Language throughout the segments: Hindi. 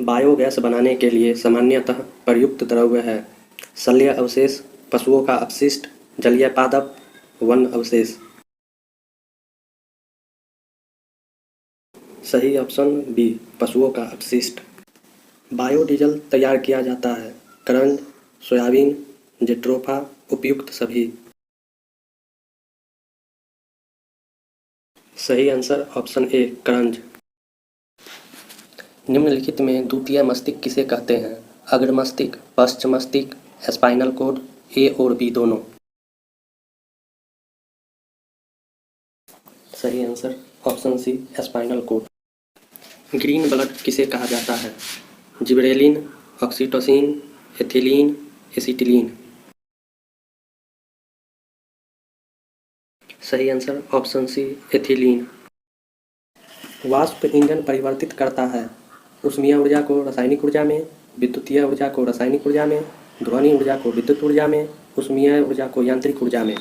बायोगैस बनाने के लिए सामान्यतः प्रयुक्त द्रव्य है शल्य अवशेष, पशुओं का अपशिष्ट, जलीय पादप, वन अवशेष। सही ऑप्शन बी, पशुओं का अपशिष्ट। बायोडीजल तैयार किया जाता है करंज, सोयाबीन, जेट्रोफा, उपयुक्त सभी। सही आंसर ऑप्शन ए, करंज। निम्नलिखित में द्वितीय मस्तिष्क किसे कहते हैं? अग्र मस्तिष्क, पश्च मस्तिष्क, स्पाइनल कॉर्ड, ए और बी दोनों। सही answer option C, spinal cord. Green blood किसे कहा जाता है? Gibberellin, oxytocin, ethylene, acetylene. सही आंसर ऑप्शन सी, एथिलीन। वाष्प इंजन परिवर्तित करता है ऊष्मीय ऊर्जा को रासायनिक ऊर्जा में, विद्युतीय ऊर्जा को रासायनिक ऊर्जा में, ध्वनि ऊर्जा को विद्युत ऊर्जा में, ऊष्मीय ऊर्जा को यांत्रिक ऊर्जा में।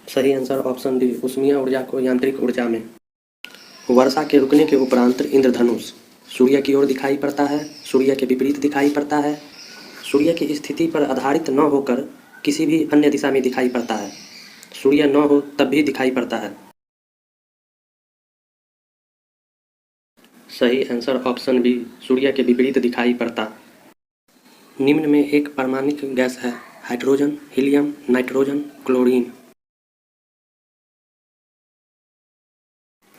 सही आंसर ऑप्शन डी, ऊष्मीय ऊर्जा को यांत्रिक ऊर्जा में। वर्षा के रुकने के उपरांत इंद्रधनुष सूर्य की ओर दिखाई पड़ता है, सूर्य के विपरीत दिखाई पड़ता है, सूर्य की स्थिति पर आधारित न होकर किसी भी अन्य दिशा में दिखाई पड़ता है, सूर्य न हो तब भी दिखाई पड़ता है। सही आंसर ऑप्शन बी, सूर्य के विपरीत दिखाई पड़ता। निम्न में एक परमाणुक गैस है हाइड्रोजन, हीलियम, नाइट्रोजन, क्लोरीन।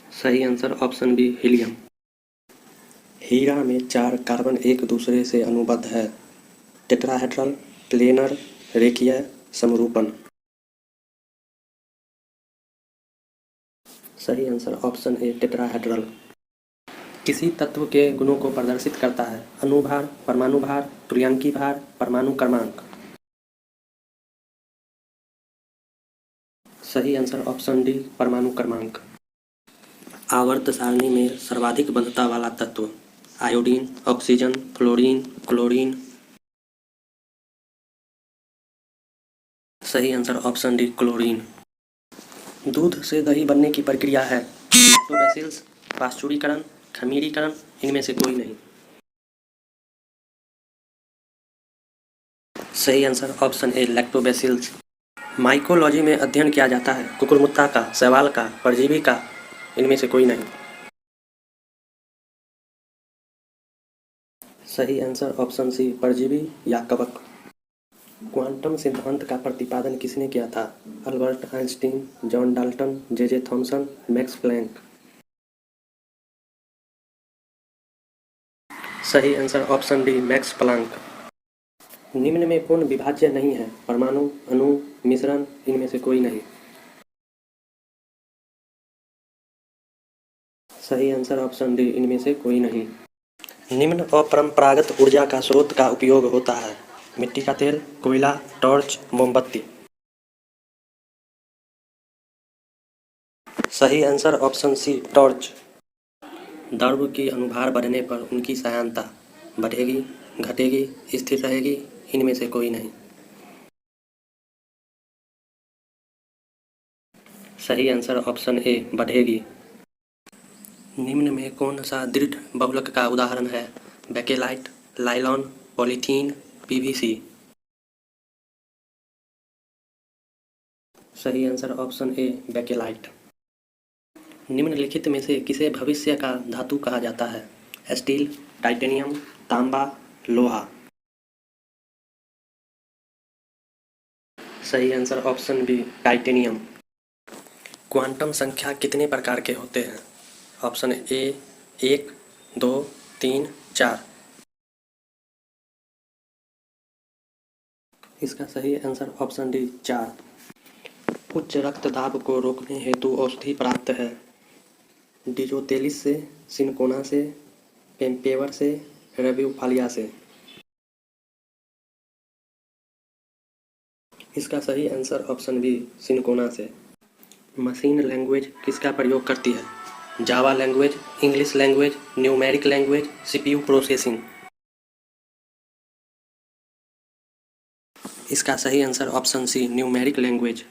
सही आंसर ऑप्शन बी, हीलियम। हीरा में 4 कार्बन एक दूसरे से अनुबद्ध है टेट्राहेड्रल, प्लेनर, रेखीय, समरूपन। सही आंसर ऑप्शन ए, टेट्राहेड्रल। किसी तत्व के गुणों को प्रदर्शित करता है अणुभार, परमाणु भार, तुल्यांकी भार, परमाणु क्रमांक। सही आंसर ऑप्शन डी, परमाणु क्रमांक। आवर्त सारणी में सर्वाधिक बंधुता वाला तत्व आयोडीन, ऑक्सीजन, फ्लोरीन, क्लोरीन। सही आंसर ऑप्शन डी, क्लोरीन। दूध से दही बनने की प्रक्रिया है लैक्टोबैसिलस, पाश्चुरीकरण, खमीरीकरण, इनमें से कोई नहीं। सही answer option A, lactobacillus. Mycology में अध्ययन किया जाता है कुकुरमुत्ता का, शैवाल का, परजीवी का, इनमें से कोई नहीं। सही आंसर ऑप्शन सी, परजीवी या कवक। क्वांटम सिद्धांत का प्रतिपादन किसने किया था? Albert Einstein, John Dalton, J Thomson, Max Planck. सही answer option D, Max Planck. निम्न में कौन विभाज्य नहीं है? परमाणु, अणु, मिश्रण, इनमें से कोई नहीं। सही आंसर ऑप्शन डी, इनमें से कोई नहीं। निम्न अपरंपरागत ऊर्जा का स्रोत का उपयोग होता है मिट्टी का तेल, कोयला, टॉर्च, मोमबत्ती। सही आंसर ऑप्शन सी, टॉर्च। द्रव्य की अनुभार बढ़ने पर उनकी सयांता बढ़ेगी, घटेगी, स्थिर रहेगी, इनमें से कोई नहीं। सही आंसर ऑप्शन ए, बढ़ेगी। निम्न में कौन सा दृढ़ बहुलक का उदाहरण है? Bakelite, लाइलॉन, polythene, PVC. सही आंसर ऑप्शन ए, बेकेलाइट। निम्नलिखित में से किसे भविष्य का धातु कहा जाता है? स्टील, टाइटेनियम, तांबा, लोहा। सही answer option B, titanium. Quantum संख्या कितने प्रकार के होते हैं? Option A, 1, 2, 3, 4। इसका सही आंसर ऑप्शन डी, 4। उच्च रक्तदाब को रोकने हेतु औषधि प्राप्त है डिजोतेलिस से, सिनकोना से, पेम्पेवर से, रेब्यूफालिया से। इसका सही आंसर ऑप्शन बी, सिनकोना से। मशीन लैंग्वेज किसका प्रयोग करती है? Java language, English language, numeric language, CPU processing. इसका सही answer option C, numeric language.